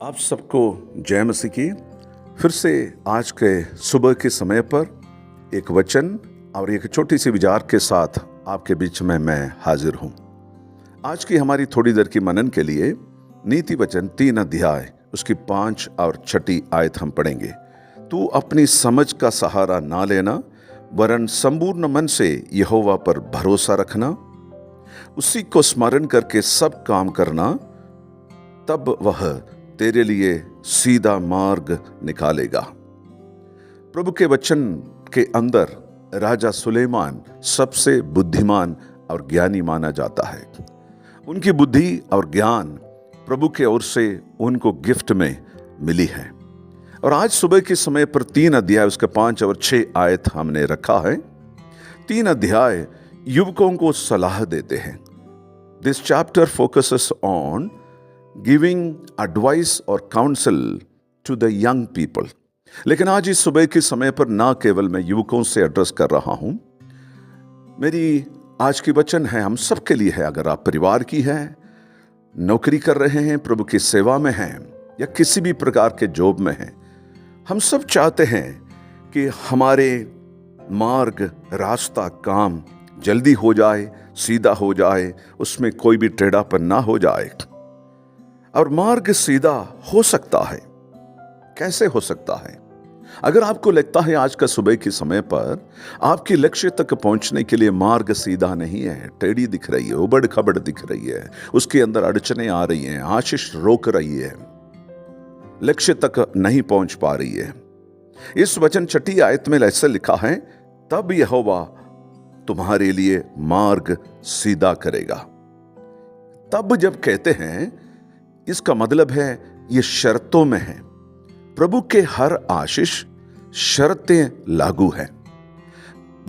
आप सबको जय मसीह की। फिर से आज के सुबह के समय पर एक वचन और एक छोटी सी विचार के साथ आपके बीच में मैं हाजिर हूं। आज की हमारी थोड़ी देर की मनन के लिए नीति वचन 3 अध्याय उसकी 5 और 6 आयत हम पढ़ेंगे। तू अपनी समझ का सहारा ना लेना, वरन संपूर्ण मन से यहोवा पर भरोसा रखना, उसी को स्मरण करके सब काम करना, तब वह तेरे लिए सीधा मार्ग निकालेगा। प्रभु के वचन के अंदर राजा सुलेमान सबसे बुद्धिमान और ज्ञानी माना जाता है। उनकी बुद्धि और ज्ञान प्रभु के ओर से उनको गिफ्ट में मिली है। और आज सुबह के समय पर 3 अध्याय उसके 5 और 6 आयत हमने रखा है। 3 अध्याय युवकों को सलाह देते हैं। This chapter focuses on giving advice और counsel to the young people. लेकिन आज इस सुबह के समय पर ना केवल मैं युवकों से एड्रेस कर रहा हूं, मेरी आज की वचन है हम सबके लिए है। अगर आप परिवार की हैं, नौकरी कर रहे हैं, प्रभु की सेवा में हैं या किसी भी प्रकार के जॉब में हैं, हम सब चाहते हैं कि हमारे मार्ग, रास्ता, काम जल्दी हो जाए, सीधा हो जाए, उसमें कोई भी टेढ़ापन ना हो जाए। और मार्ग सीधा हो सकता है। कैसे हो सकता है? अगर आपको लगता है आज का सुबह के समय पर आपके लक्ष्य तक पहुंचने के लिए मार्ग सीधा नहीं है, टेढ़ी दिख रही है, उबड़ खबड़ दिख रही है, उसके अंदर अड़चने आ रही हैं, आशीष रोक रही है, लक्ष्य तक नहीं पहुंच पा रही है, इस वचन 6 आयत में ऐसा लिखा है, तब यहोवा तुम्हारे लिए मार्ग सीधा करेगा। तब जब कहते हैं, इसका मतलब है ये शर्तों में है। प्रभु के हर आशीष शर्तें लागू है।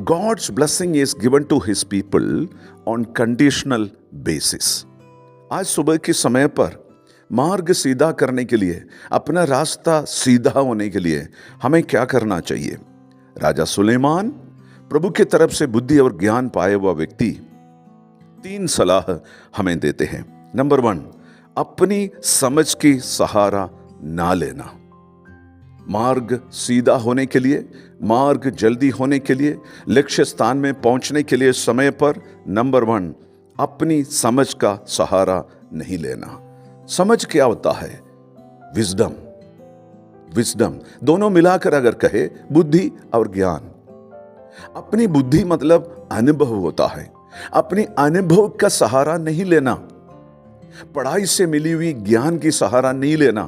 God's blessing is given to his people on conditional basis. आज सुबह के समय पर मार्ग सीधा करने के लिए, अपना रास्ता सीधा होने के लिए हमें क्या करना चाहिए? राजा सुलेमान प्रभु की तरफ से बुद्धि और ज्ञान पाए हुआ व्यक्ति 3 सलाह हमें देते हैं। नंबर 1, अपनी समझ की सहारा ना लेना। मार्ग सीधा होने के लिए, मार्ग जल्दी होने के लिए, लक्ष्य स्थान में पहुंचने के लिए समय पर नंबर 1, अपनी समझ का सहारा नहीं लेना। समझ क्या होता है? विजडम दोनों मिलाकर अगर कहे, बुद्धि और ज्ञान। अपनी बुद्धि मतलब अनुभव होता है। अपनी अनुभव का सहारा नहीं लेना, पढ़ाई से मिली हुई ज्ञान की सहारा नहीं लेना।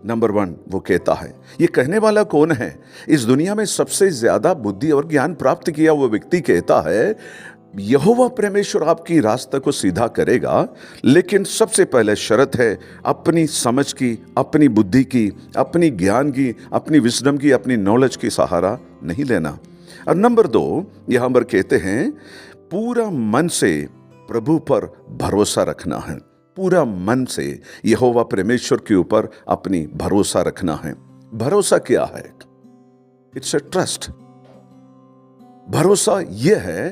नंबर 1 वो कहता है। ये कहने वाला कौन है? इस दुनिया में सबसे ज्यादा बुद्धि और ज्ञान प्राप्त किया हुआ व्यक्ति कहता है, यहोवा परमेश्वर आपकी रास्ते को सीधा करेगा, लेकिन सबसे पहले शर्त है अपनी समझ की, अपनी बुद्धि की, अपनी ज्ञान की, अपनी विजडम की, अपनी नॉलेज की सहारा नहीं लेना। और नंबर 2 यहां पर कहते हैं, पूरा मन से प्रभु पर भरोसा रखना है। पूरा मन से यहोवा परमेश्वर के ऊपर अपनी भरोसा रखना है। भरोसा क्या है? It's a trust. भरोसा यह है,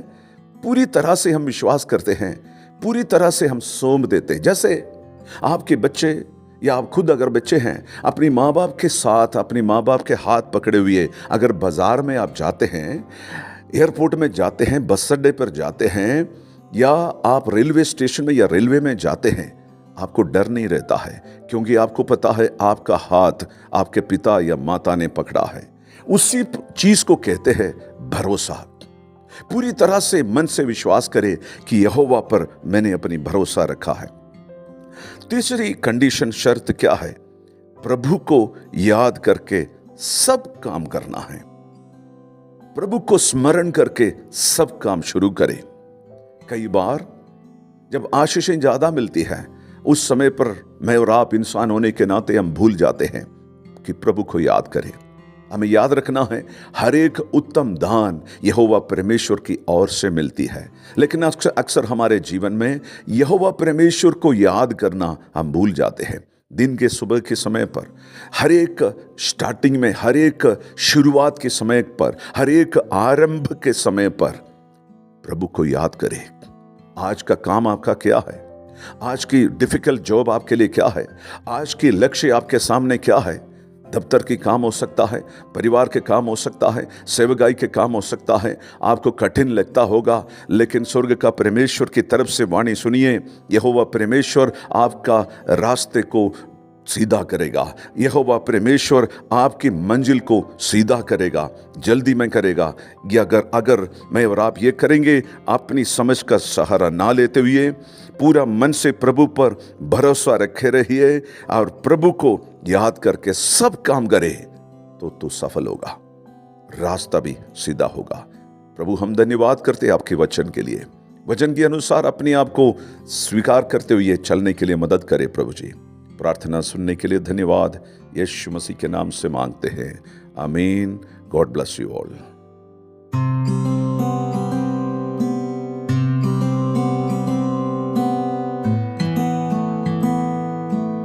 पूरी तरह से हम विश्वास करते हैं, पूरी तरह से हम सौंप देते हैं। जैसे आपके बच्चे या आप खुद अगर बच्चे हैं, अपनी माँ बाप के साथ, अपनी माँ बाप के हाथ पकड़े हुए अगर बाजार में आप जाते हैं, एयरपोर्ट में जाते हैं, बस अड्डे पर जाते हैं, या आप रेलवे स्टेशन में या रेलवे में जाते हैं, आपको डर नहीं रहता है, क्योंकि आपको पता है आपका हाथ आपके पिता या माता ने पकड़ा है। उसी चीज को कहते हैं भरोसा। पूरी तरह से मन से विश्वास करें कि यहोवा पर मैंने अपनी भरोसा रखा है। तीसरी कंडीशन, शर्त क्या है? प्रभु को याद करके सब काम करना है। प्रभु को स्मरण करके सब काम शुरू करें। कई बार जब आशीषें ज्यादा मिलती हैं, उस समय पर मैं और आप इंसान होने के नाते हम भूल जाते हैं कि प्रभु को याद करें। हमें याद रखना है, हर एक उत्तम दान यहोवा परमेश्वर की ओर से मिलती है। लेकिन अक्सर हमारे जीवन में यहोवा परमेश्वर को याद करना हम भूल जाते हैं। दिन के सुबह के समय पर, हर एक स्टार्टिंग में, हर एक शुरुआत के समय पर, हर एक आरंभ के समय पर प्रभु को याद करें। आज का काम आपका क्या है? आज की डिफिकल्ट जॉब आपके लिए क्या है, आज की लक्ष्य आपके सामने क्या है। दफ्तर की काम हो सकता है, परिवार के काम हो सकता है, सेवकाई के काम हो सकता है। आपको कठिन लगता होगा, लेकिन स्वर्ग का परमेश्वर की तरफ से वाणी सुनिए, यहोवा परमेश्वर आपका रास्ते को सीधा करेगा। यहोवा परमेश्वर आपकी मंजिल को सीधा करेगा, जल्दी में करेगा। ये अगर मैं और आप ये करेंगे, अपनी समझ का सहारा ना लेते हुए पूरा मन से प्रभु पर भरोसा रखे रहिए और प्रभु को याद करके सब काम करे, तो तू सफल होगा, रास्ता भी सीधा होगा। प्रभु, हम धन्यवाद करते हैं आपके वचन के लिए। वचन के अनुसार अपने आप को स्वीकार करते हुए चलने के लिए मदद करे प्रभु जी। प्रार्थना सुनने के लिए धन्यवाद, यीशु मसीह के नाम से मांगते हैं, आमीन। God bless you all.